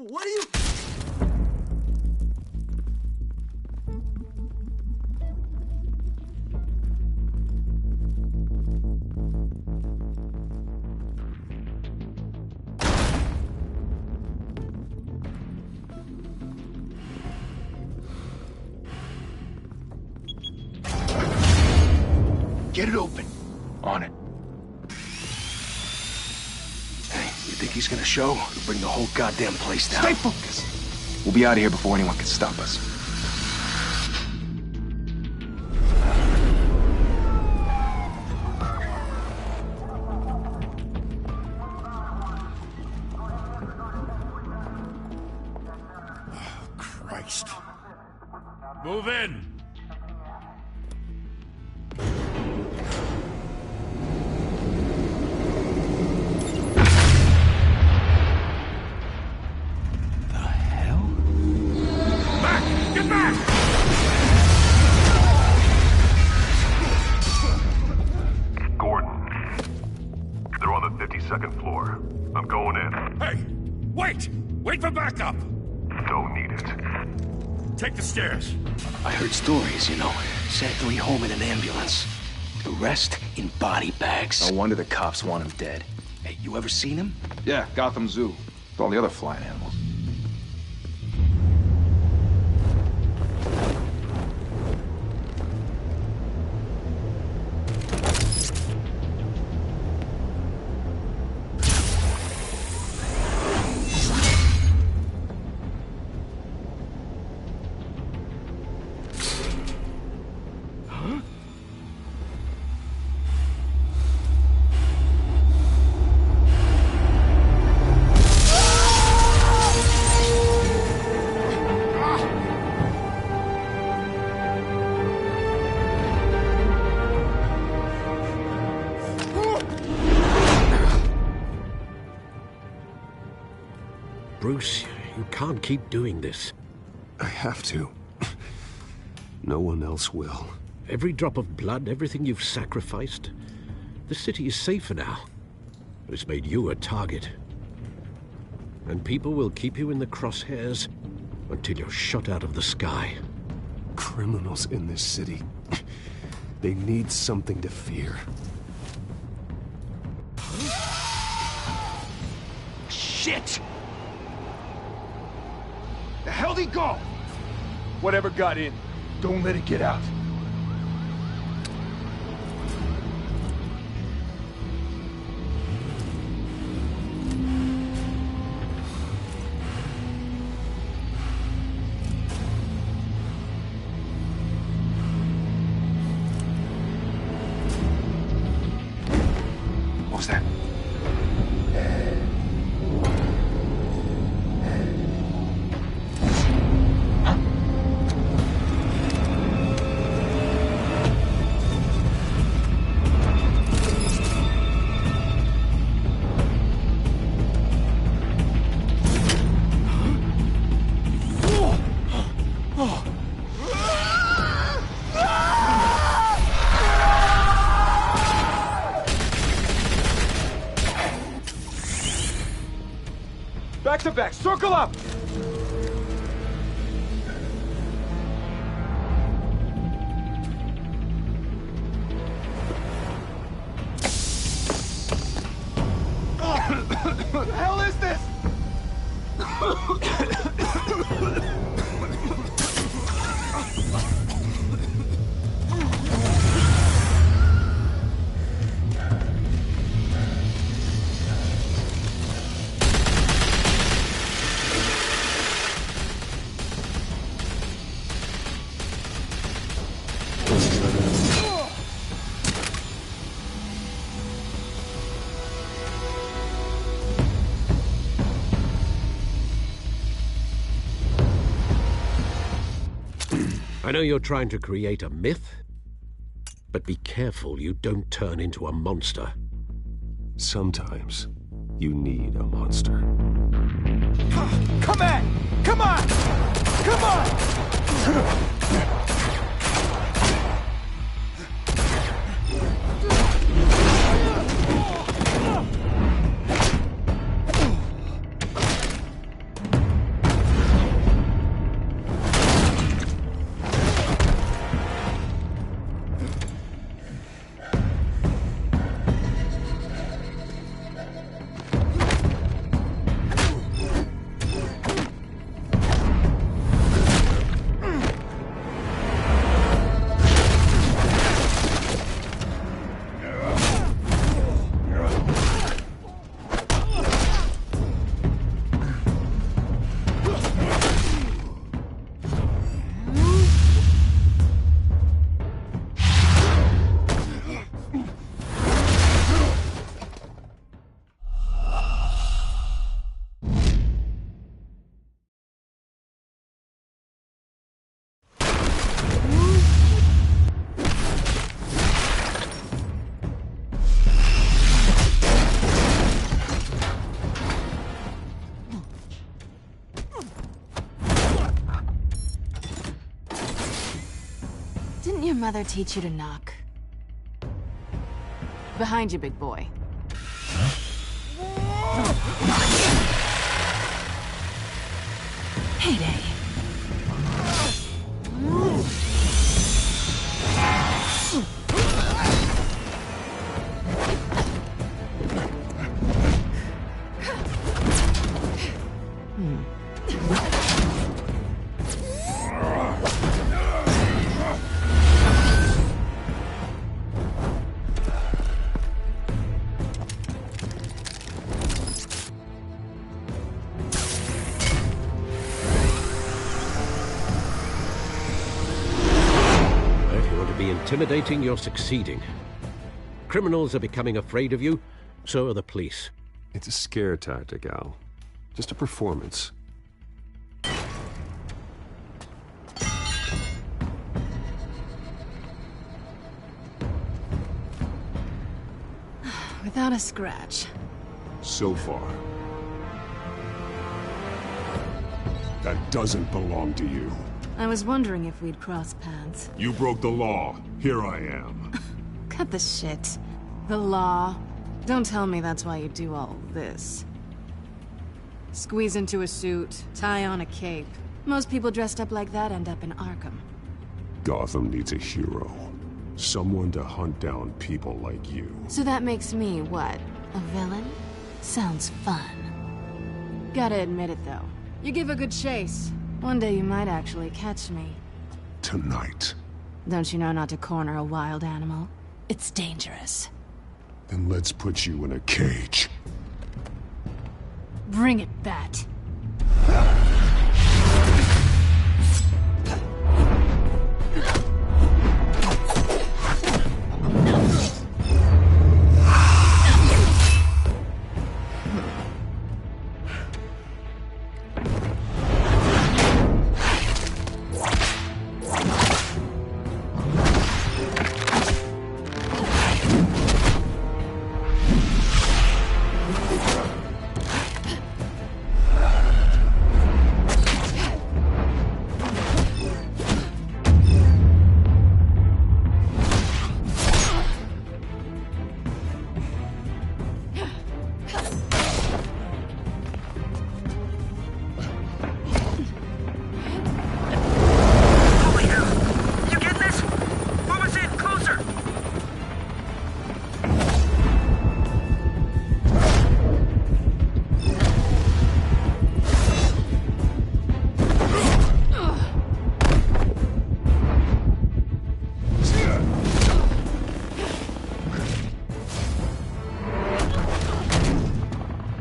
What are you... Get it open. On it. Hey, you think he's gonna show? He'll bring the whole goddamn place down. Stay focused. We'll be out of here before anyone can stop us. Christ. Move in! Second floor. I'm going in. Hey! Wait! Wait for backup! Don't need it. Take the stairs. I heard stories, you know. Sent 3 home in an ambulance. The rest in body bags. No wonder the cops want him dead. Hey, you ever seen him? Yeah, Gotham Zoo. With all the other flying animals. Bruce, you can't keep doing this. I have to. No one else will. Every drop of blood, everything you've sacrificed. The city is safer now. It's made you a target. And people will keep you in the crosshairs until you're shot out of the sky. Criminals in this city. They need something to fear. Shit! The hell'd he go? Whatever got in, don't let it get out. What was that? Back to back, circle up! What the hell is this? I know you're trying to create a myth, but be careful you don't turn into a monster. Sometimes you need a monster. Come on! Come on! Come on! mother teach you to knock? Behind you, big boy. Heyday. Intimidating, you're succeeding. Criminals are becoming afraid of you, so are the police. It's a scare tactic, Al. Just a performance. Without a scratch. So far. That doesn't belong to you. I was wondering if we'd cross paths. You broke the law. Here I am. Cut the shit. The law. Don't tell me that's why you do all this. Squeeze into a suit, tie on a cape. Most people dressed up like that end up in Arkham. Gotham needs a hero. Someone to hunt down people like you. So that makes me, what, a villain? Sounds fun. Gotta admit it, though. You give a good chase. One day you might actually catch me. Tonight. Don't you know not to corner a wild animal? It's dangerous. Then let's put you in a cage. Bring it, Bat.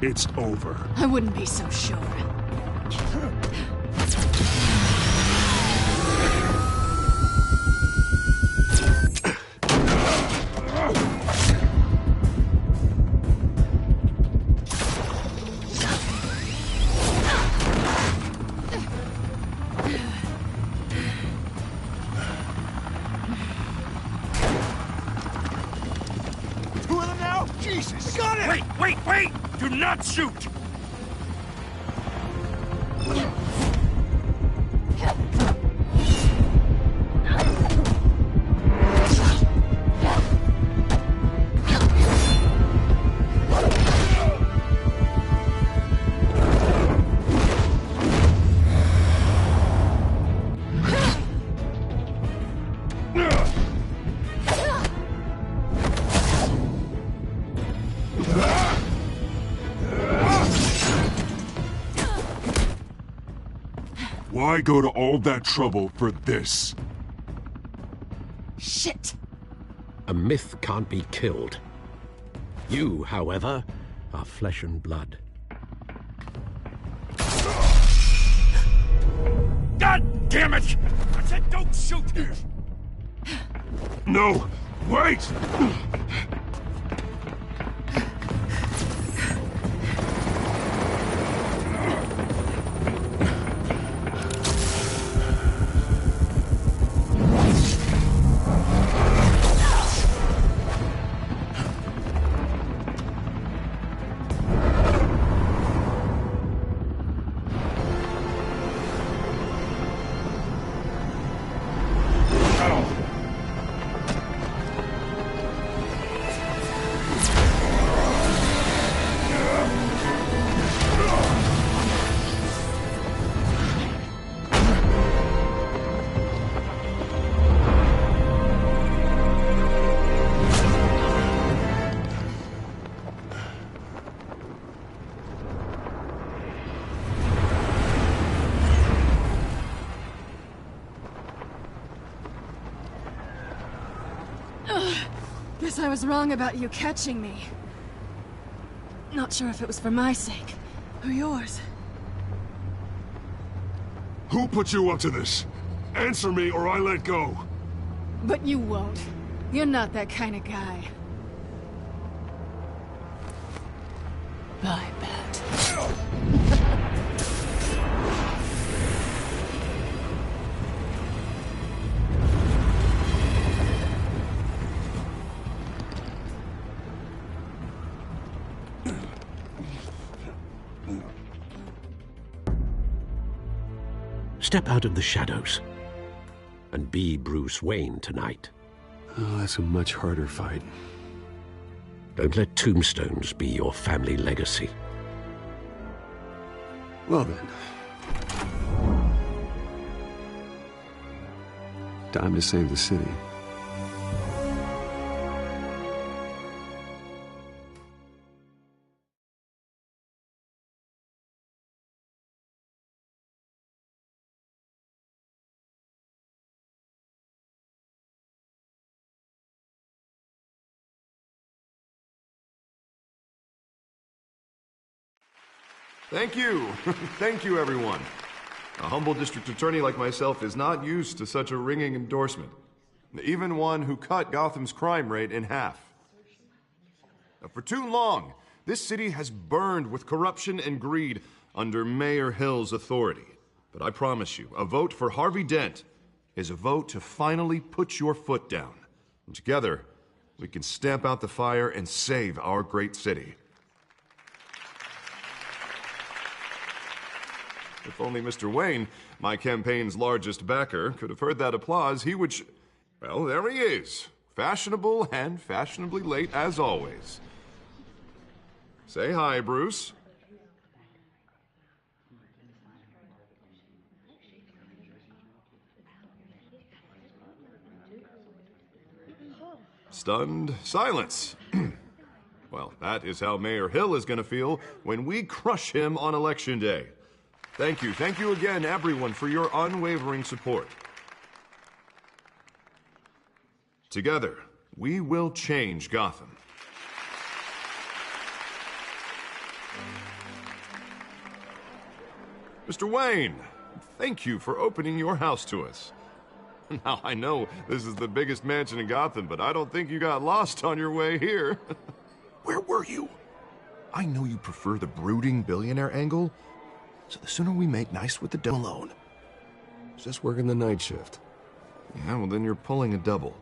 It's over. I wouldn't be so sure. Two of them now? Jesus! Got it! Wait! Do not shoot! Why go to all that trouble for this? Shit! A myth can't be killed. You, however, are flesh and blood. God damn it! I said don't shoot! No! Wait! Guess I was wrong about you catching me. Not sure if it was for my sake, or yours. Who put you up to this? Answer me or I let go. But you won't. You're not that kind of guy. I bet. Step out of the shadows and be Bruce Wayne tonight. Oh, that's a much harder fight. Don't let tombstones be your family legacy. Well then. Time to save the city. Thank you. Thank you, everyone. A humble district attorney like myself is not used to such a ringing endorsement. Even one who cut Gotham's crime rate in half. For too long, this city has burned with corruption and greed under Mayor Hill's authority. But I promise you, a vote for Harvey Dent is a vote to finally put your foot down. And together, we can stamp out the fire and save our great city. If only Mr. Wayne, my campaign's largest backer, could have heard that applause, he would well, there he is. Fashionable and fashionably late as always. Say hi, Bruce. Stunned silence. Well, that is how Mayor Hill is going to feel when we crush him on Election Day. Thank you again, everyone, for your unwavering support. Together, we will change Gotham. Mr. Wayne, thank you for opening your house to us. Now, I know this is the biggest mansion in Gotham, but I don't think you got lost on your way here. Where were you? I know you prefer the brooding billionaire angle, so the sooner we make nice with the dough alone. Just working the night shift. Yeah, well then you're pulling a double.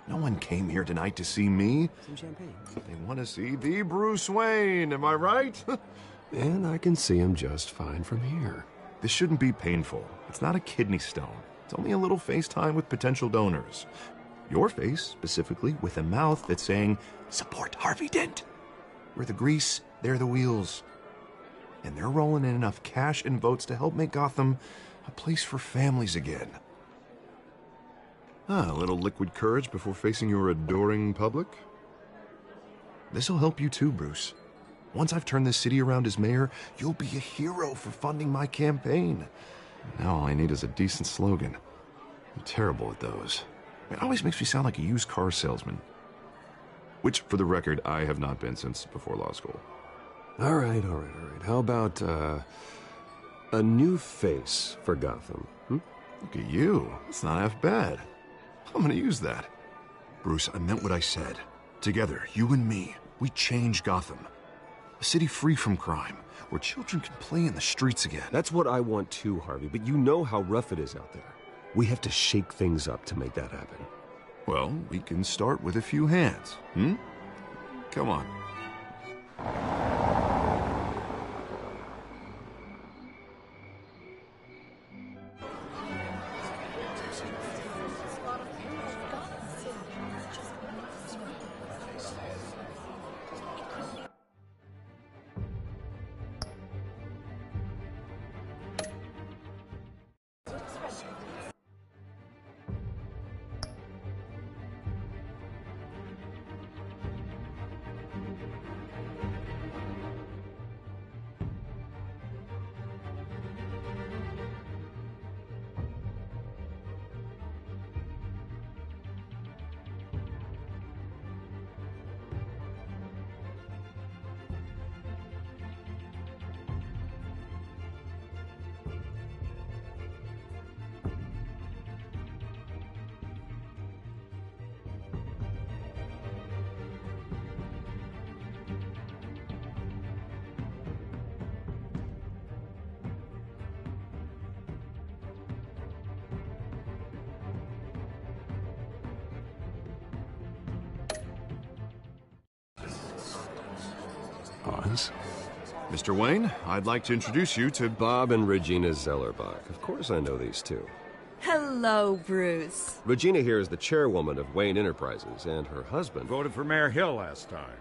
No one came here tonight to see me. Some champagne. They want to see the Bruce Wayne, am I right? And I can see him just fine from here. This shouldn't be painful. It's not a kidney stone. It's only a little FaceTime with potential donors. Your face, specifically, with a mouth that's saying, support Harvey Dent. We're the grease, they're the wheels. And they're rolling in enough cash and votes to help make Gotham a place for families again. A little liquid courage before facing your adoring public. This'll help you too, Bruce. Once I've turned this city around as mayor, you'll be a hero for funding my campaign. Now all I need is a decent slogan. I'm terrible at those. It always makes me sound like a used car salesman. Which, for the record, I have not been since before law school. All right. How about, a new face for Gotham? Look at you. It's not half bad. I'm gonna use that. Bruce, I meant what I said. Together, you and me, we change Gotham. A city free from crime, where children can play in the streets again. That's what I want too, Harvey, but you know how rough it is out there. We have to shake things up to make that happen. Well, we can start with a few hands, Come on. Pause. Mr. Wayne, I'd like to introduce you to Bob and Regina Zellerbach. Of course I know these two. Hello, Bruce. Regina here is the chairwoman of Wayne Enterprises, and her husband... Voted for Mayor Hill last time.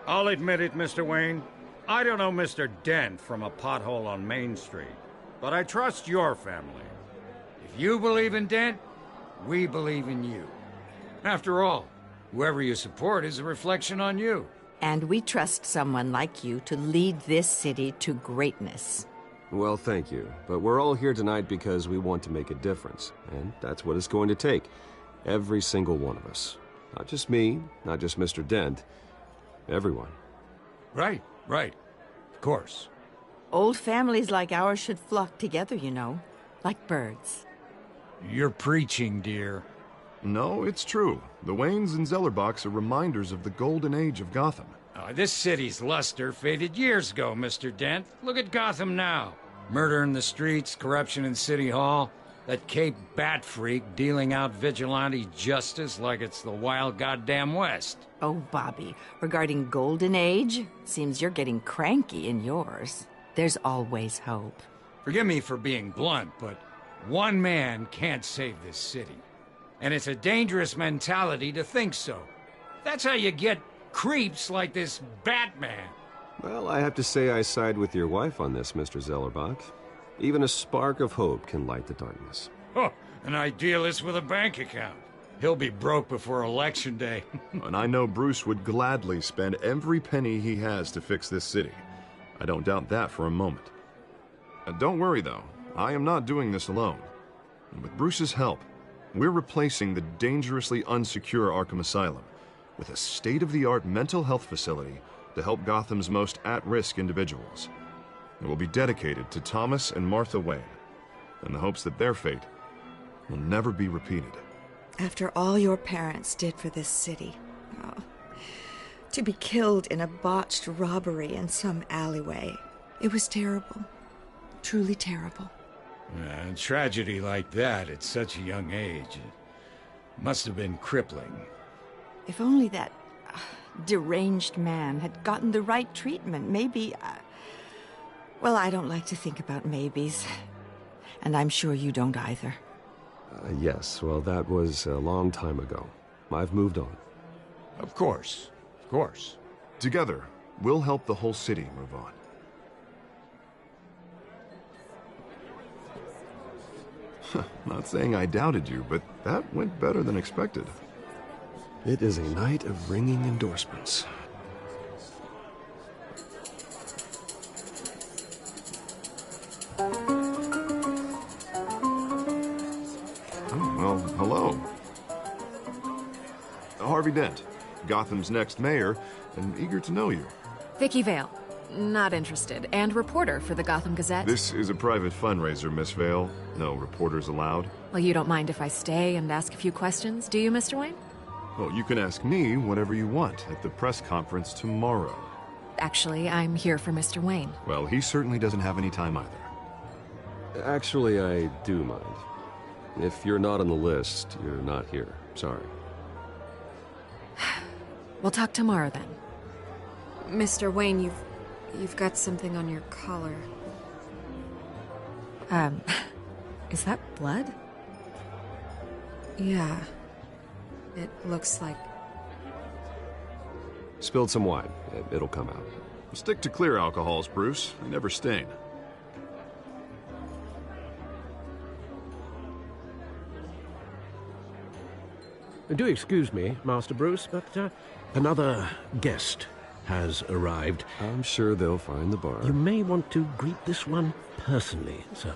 I'll admit it, Mr. Wayne. I don't know Mr. Dent from a pothole on Main Street, but I trust your family. If you believe in Dent, we believe in you. After all, whoever you support is a reflection on you. And we trust someone like you to lead this city to greatness. Well, thank you. But we're all here tonight because we want to make a difference. And that's what it's going to take. Every single one of us. Not just me, not just Mr. Dent. Everyone. Right. Of course. Old families like ours should flock together, you know. Like birds. You're preaching, dear. No, it's true. The Waynes and Zellerbachs are reminders of the golden age of Gotham. This city's luster faded years ago, Mr. Dent. Look at Gotham now. Murder in the streets, corruption in City Hall, that Cape Bat freak dealing out vigilante justice like it's the wild goddamn West. Oh, Bobby, regarding Golden Age, seems you're getting cranky in yours. There's always hope. Forgive me for being blunt, but one man can't save this city. And it's a dangerous mentality to think so. That's how you get creeps like this Batman. Well, I have to say I side with your wife on this, Mr. Zellerbach. Even a spark of hope can light the darkness. Oh, an idealist with a bank account. He'll be broke before Election Day. And I know Bruce would gladly spend every penny he has to fix this city. I don't doubt that for a moment. Don't worry, though. I am not doing this alone. And with Bruce's help, we're replacing the dangerously unsecure Arkham Asylum with a state-of-the-art mental health facility to help Gotham's most at-risk individuals. It will be dedicated to Thomas and Martha Wayne, in the hopes that their fate will never be repeated. After all your parents did for this city, to be killed in a botched robbery in some alleyway, it was terrible. Truly terrible. A tragedy like that at such a young age, it must have been crippling. If only that deranged man had gotten the right treatment, maybe... well, I don't like to think about maybes. And I'm sure you don't either. Yes, well, that was a long time ago. I've moved on. Of course. Together, we'll help the whole city move on. Not saying I doubted you, but that went better than expected. It is a night of ringing endorsements. Well, hello. Harvey Dent, Gotham's next mayor, and eager to know you. Vicky Vale. Not interested. And reporter for the Gotham Gazette. This is a private fundraiser, Miss Vale. No reporters allowed. Well, you don't mind if I stay and ask a few questions, do you, Mr. Wayne? Well, you can ask me whatever you want at the press conference tomorrow. Actually, I'm here for Mr. Wayne. Well, he certainly doesn't have any time either. Actually, I do mind. If you're not on the list, you're not here. Sorry. We'll talk tomorrow, then. Mr. Wayne, you've got something on your collar. Is that blood? Yeah. It looks like... Spilled some wine. It'll come out. Stick to clear alcohols, Bruce. They never stain. Do excuse me, Master Bruce, but another guest has arrived. I'm sure they'll find the bar. You may want to greet this one personally, sir.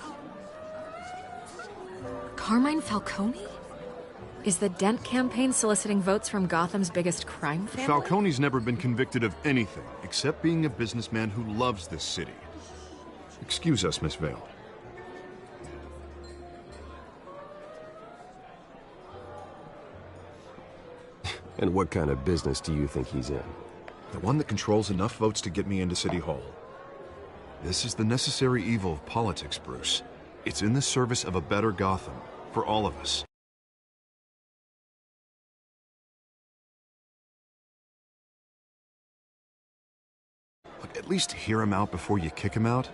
Carmine Falcone? Is the Dent campaign soliciting votes from Gotham's biggest crime family? Falcone's never been convicted of anything except being a businessman who loves this city. Excuse us, Miss Vale. And what kind of business do you think he's in? The one that controls enough votes to get me into City Hall. This is the necessary evil of politics, Bruce. It's in the service of a better Gotham, for all of us. at least hear him out before you kick him out?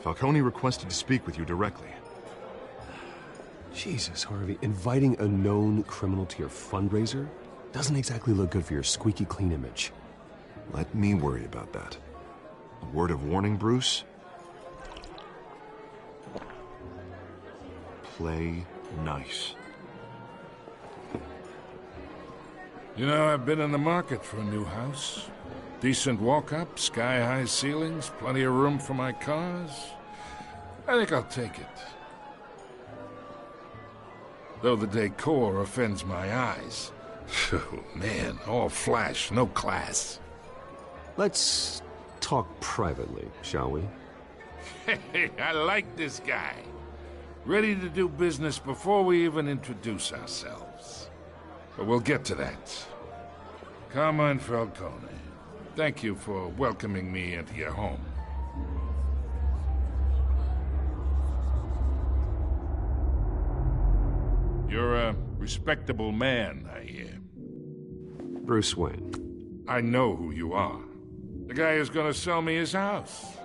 Falcone requested to speak with you directly. Jesus, Harvey, inviting a known criminal to your fundraiser doesn't exactly look good for your squeaky clean image. Let me worry about that. A word of warning, Bruce? Play nice. You know, I've been in the market for a new house. Decent walk-up, sky-high ceilings, plenty of room for my cars. I think I'll take it. Though the decor offends my eyes. Oh, man, all flash, no class. Let's talk privately, shall we? Hey, I like this guy. Ready to do business before we even introduce ourselves. But we'll get to that. Carmine Falcone, thank you for welcoming me into your home. You're a respectable man, I hear. Bruce Wayne. I know who you are. The guy who's gonna sell me his house.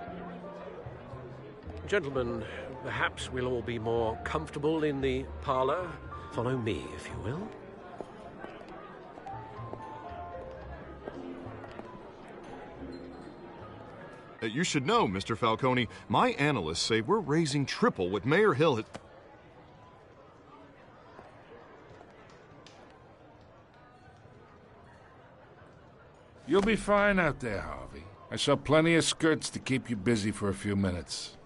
Gentlemen, perhaps we'll all be more comfortable in the parlor. Follow me, if you will. You should know, Mr. Falcone, my analysts say we're raising triple what Mayor Hill had... You'll be fine out there, Harvey. I saw plenty of skirts to keep you busy for a few minutes.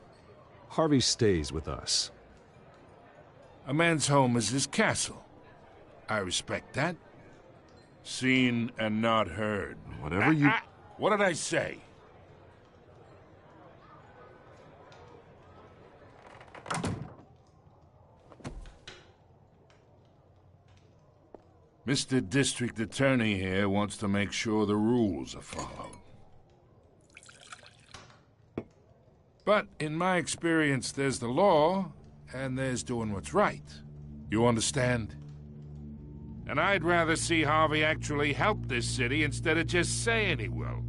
Harvey stays with us. A man's home is his castle. I respect that. Seen and not heard. Whatever you... What did I say? Mr. District Attorney here wants to make sure the rules are followed. But in my experience, there's the law, and there's doing what's right. You understand? And I'd rather see Harvey actually help this city instead of just saying he will.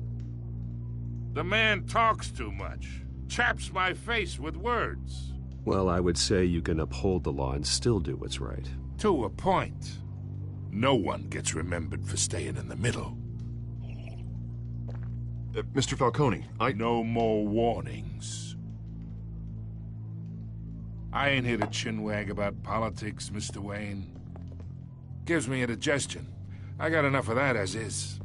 The man talks too much, chaps my face with words. Well, I would say you can uphold the law and still do what's right. To a point. No one gets remembered for staying in the middle. Mr. Falcone, No more warnings. I ain't here to chinwag about politics, Mr. Wayne. Gives me indigestion. I got enough of that as is.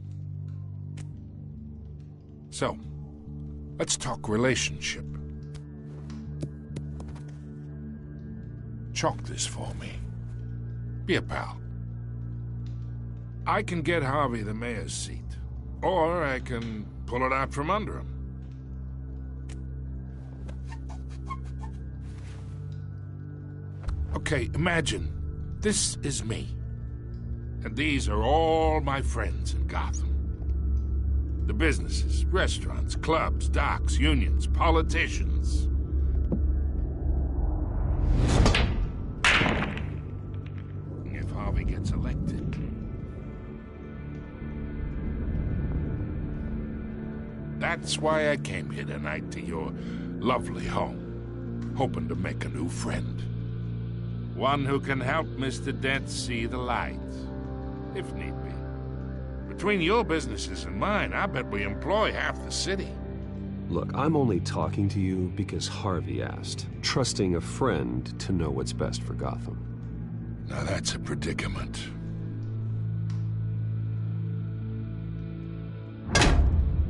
So, let's talk relationship. Chalk this for me. Be a pal. I can get Harvey the mayor's seat, or I can pull it out from under him. Okay, imagine this is me, and these are all my friends in Gotham. The businesses, restaurants, clubs, docks, unions, politicians. If Harvey gets elected, that's why I came here tonight to your lovely home, hoping to make a new friend. One who can help Mr. Dent see the light, if need be. Between your businesses and mine, I bet we employ half the city. Look, I'm only talking to you because Harvey asked, trusting a friend to know what's best for Gotham. Now that's a predicament.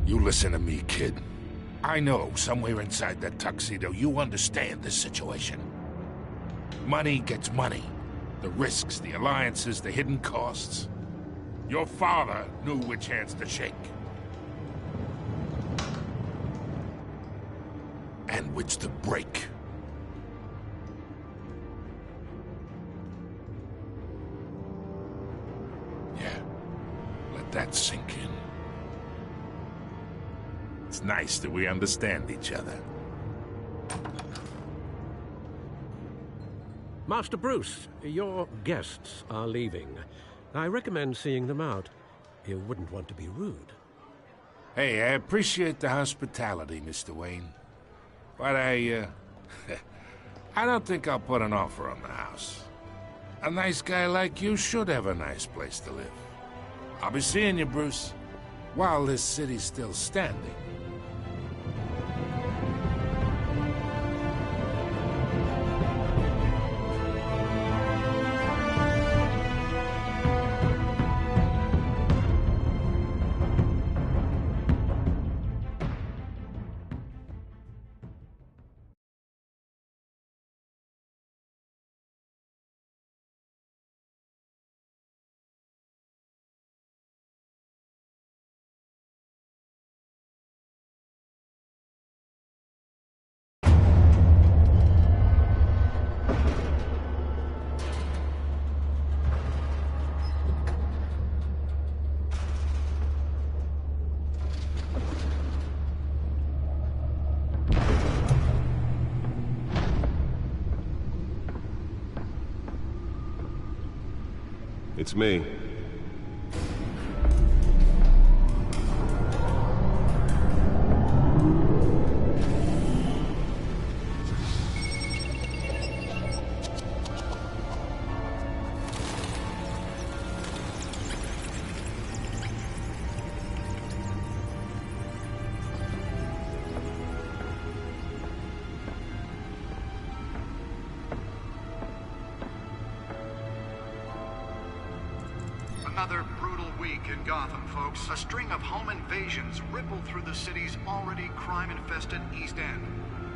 You listen to me, kid. I know somewhere inside that tuxedo you understand this situation. Money gets money. The risks, the alliances, the hidden costs. Your father knew which hands to shake. And which to break. Yeah, let that sink in. It's nice that we understand each other. Master Bruce, your guests are leaving. I recommend seeing them out. You wouldn't want to be rude. Hey, I appreciate the hospitality, Mr. Wayne. But I don't think I'll put an offer on the house. A nice guy like you should have a nice place to live. I'll be seeing you, Bruce, while this city's still standing. It's me. Another brutal week in Gotham, folks. A string of home invasions rippled through the city's already crime-infested East End.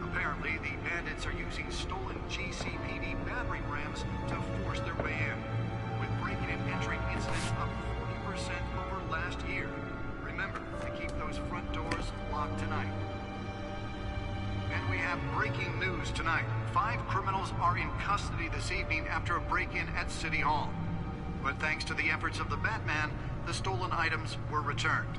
Apparently, the bandits are using stolen GCPD battering rams to force their way in, with break-in and entry incidents up 40% over last year. Remember to keep those front doors locked tonight. And we have breaking news tonight. 5 criminals are in custody this evening after a break-in at City Hall. But thanks to the efforts of the Batman, the stolen items were returned.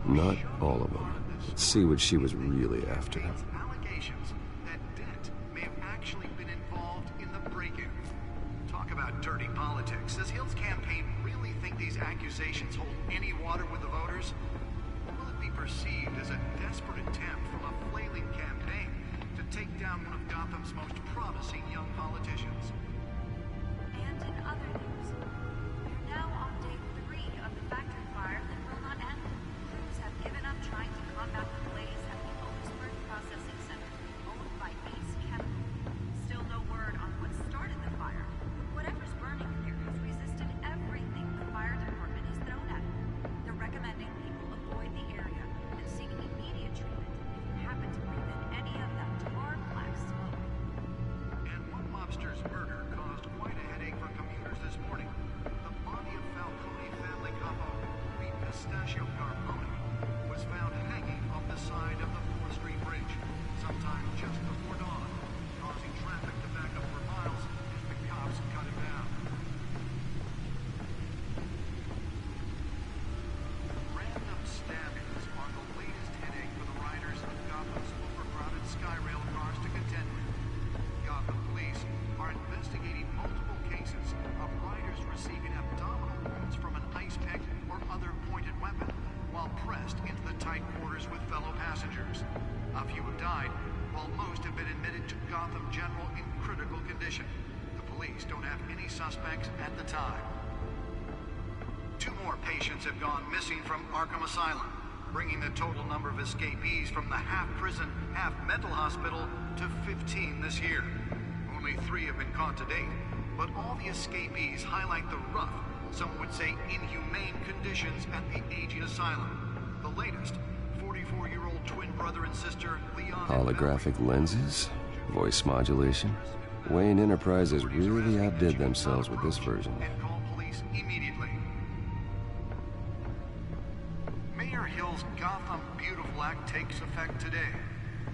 Not all of them. Let's see what she was really after. Allegations that Dent may have actually been involved in the break-in. Talk about dirty politics. Does Hill's campaign really think these accusations hold any water with the voters? Or will it be perceived as a desperate attempt from a flailing campaign to take down one of Gotham's most promising young politicians? And in other news, we're now on day 3 of the factory fire that will not end. Crews have given up trying to combat the blaze at the Otisburg Processing Center, owned by Ace Chemical. Still no word on what started the fire. Whatever's burning here has resisted everything the fire department has thrown at it. They're recommending people avoid the area and seek immediate treatment if you happen to breathe in any of that tar black smoke. And one mobster's murder caused quite a headache for commuters this morning. The body of Falcone family capo, Louis Pistachio Carbone, was found hanging off the side of the 4th Street Bridge, sometime just before dawn, causing traffic to back up for miles as the cops cut him down. Random stabbings are the latest headache for the riders of Gotham's overcrowded Skyrail cars to contend with. Gotham police are investigating multiple cases of riders receiving abdominal wounds from an ice pick or other pointed weapon while pressed into the tight quarters with fellow passengers. A few have died, while most have been admitted to Gotham General in critical condition. The police don't have any suspects at the time. 2 more patients have gone missing from Arkham Asylum, bringing the total number of escapees from the half-prison, half-mental hospital to 15 this year. Only 3 have been caught to date, but all the escapees highlight the rough, some would say inhumane conditions at the aging asylum. The latest, 44-year-old twin brother and sister Leon... Holographic lenses? Voice modulation? Wayne Enterprises really outdid themselves with this version. And call police immediately. Mayor Hill's Gotham Beautiful Act takes effect today,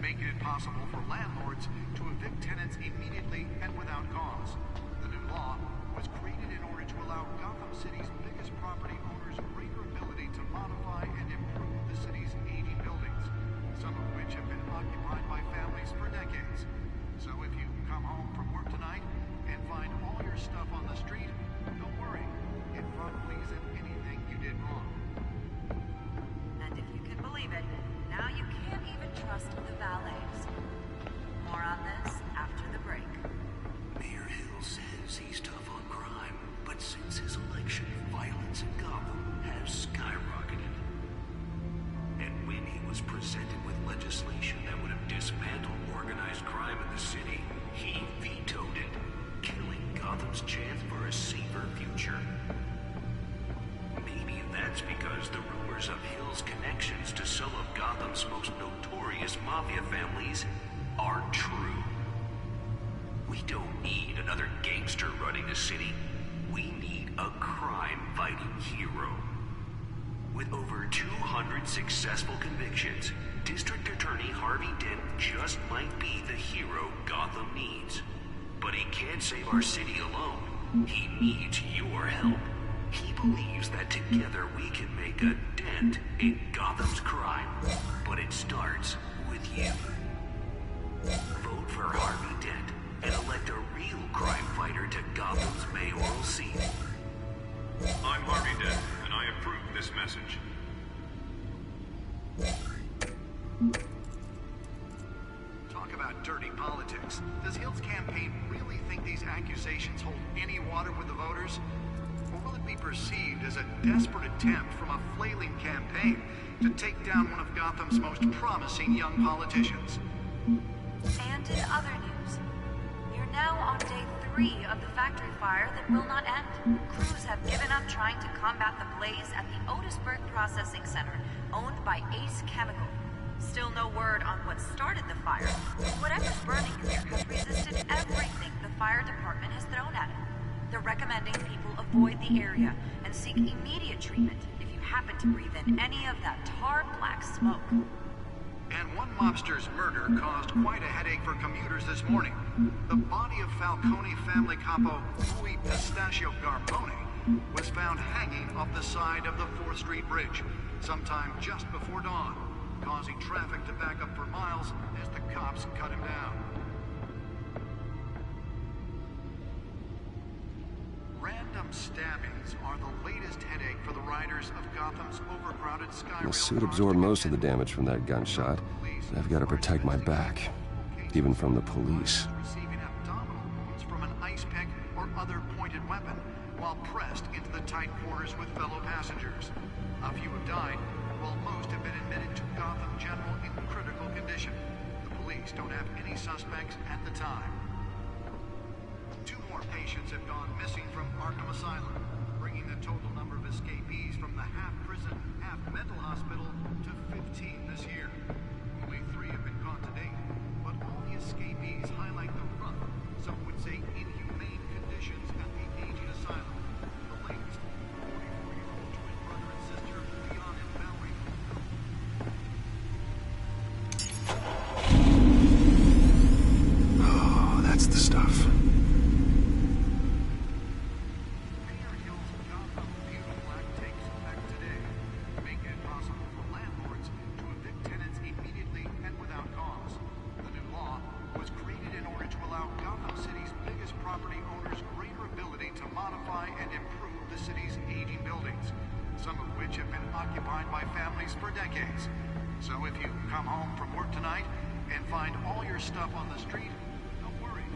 making it possible for landlords to evict tenants immediately and without cause. The new law was created in order to allow Gotham City's biggest property owners greater ability to modify and improve the city's aging buildings, some of which have been occupied by families for decades. So if you come home from work tonight and find all your stuff on the street, don't worry. It probably isn't anything you did wrong. was presented with legislation that would have dismantled organized crime in the city, he vetoed it, killing Gotham's chance for a safer future. Maybe that's because the rumors of Hill's connections to some of Gotham's most notorious mafia families are true. We don't need another gangster running the city. We need a crime-fighting hero. With over 200 successful convictions, District Attorney Harvey Dent just might be the hero Gotham needs. But he can't save our city alone. He needs your help. He believes that together we can make a dent in Gotham's crime. But it starts with you. Vote for Harvey Dent and elect a real crime fighter to Gotham's mayoral seat. I'm Harvey Dent, and I approve this message. Talk about dirty politics. Does Hill's campaign really think these accusations hold any water with the voters? Or will it be perceived as a desperate attempt from a flailing campaign to take down one of Gotham's most promising young politicians? And in other news, we're now on day 3 of the factory fire that will not end. Crews have given up trying to combat the blaze at the Otisburg Processing Center, owned by Ace Chemical. Still no word on what started the fire. Whatever's burning here has resisted everything the fire department has thrown at it. They're recommending people avoid the area and seek immediate treatment if you happen to breathe in any of that tar black smoke. And one mobster's murder caused quite a headache for commuters this morning. The body of Falcone family capo Louis Pistachio Garbone was found hanging off the side of the 4th Street Bridge sometime just before dawn, causing traffic to back up for miles as the cops cut him down. Random stabbings are the latest headache for the riders of Gotham's overcrowded Skyrail. The suit absorbed most of the damage from that gunshot. I've got to protect my back, even from the police. Receiving abdominal wounds from an ice pick or other pointed weapon while pressed into the tight quarters with fellow passengers. A few have died, while most have been admitted to Gotham General in critical condition. The police don't have any suspects at the time. 2 more patients have gone missing from Arkham Asylum, bringing the total number of escapees from the half-prison, half-mental hospital to 15 this year. Only 3 have been caught to date, but all the escapees highlight the rough, some would say inhumane conditions at the aging asylum. The latest, 44-year-old twin brother and sister, Leon and Mallory. Oh, that's the stuff.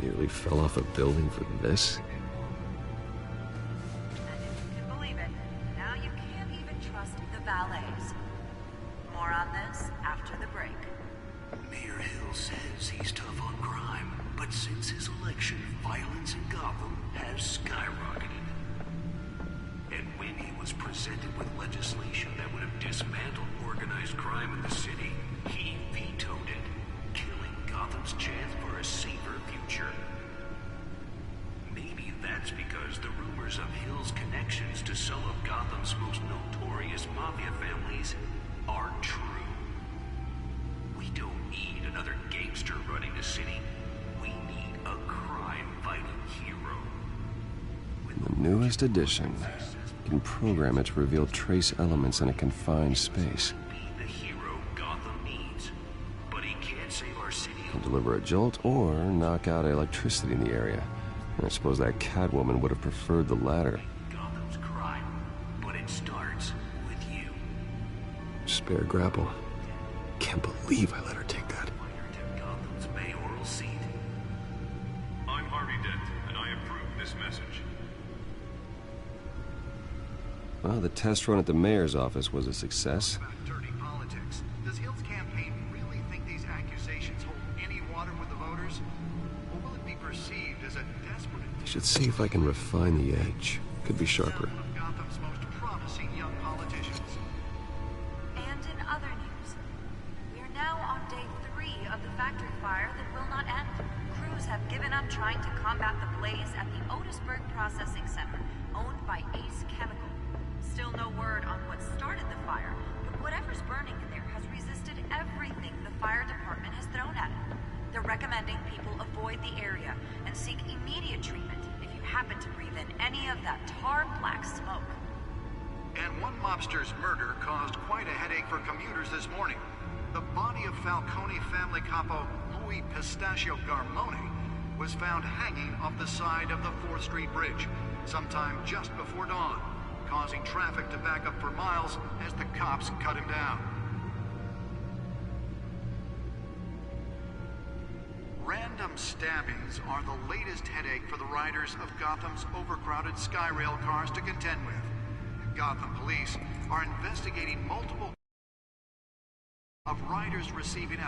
Nearly fell off a building for this. And if you can believe it, now you can't even trust the valets. More on this after the break. Mayor Hill says he's tough on crime, but since his election, violence in Gotham has skyrocketed. And when he was presented with legislation that would have dismantled organized crime in the city, he vetoed it, killing Gotham's chance for a safer future. Maybe that's because the rumors of Hill's connections to some of Gotham's most notorious mafia families are true. We don't need another gangster running the city. We need a crime-fighting hero. The newest edition. You can program it to reveal trace elements in a confined space. The hero Gotham needs. But he can't save our city. Can deliver a jolt or knock out electricity in the area. And I suppose that Catwoman would have preferred the latter. Gotham's crime, but it starts with you. Spare grapple. Can't believe I let her take that. To Gotham's mayoral seat. I'm Harvey Dent, and I approve this message. Well, the test run at the mayor's office was a success. Dirty politics. Does Hill's campaign really think these accusations hold any water with the voters? Or will it be perceived as a desperate I should see if I can refine the edge. Could be sharper. of Gotham's most promising young politicians? And in other news, we are now on day 3 of the factory fire that will not end. Crews have given up trying to combat the blaze at the Otisburg Processing Center, owned by Ace Chemical. Still no word on what started the fire, but whatever's burning in there has resisted everything the fire department has thrown at it. They're recommending people avoid the area and seek immediate treatment if you happen to breathe in any of that tar black smoke. And one mobster's murder caused quite a headache for commuters this morning. The body of Falcone family capo Louis Pistachio Garmone was found hanging off the side of the 4th Street Bridge sometime just before dawn, causing traffic to back up for miles as the cops cut him down. Random stabbings are the latest headache for the riders of Gotham's overcrowded Skyrail cars to contend with. Gotham police are investigating multiple of riders receiving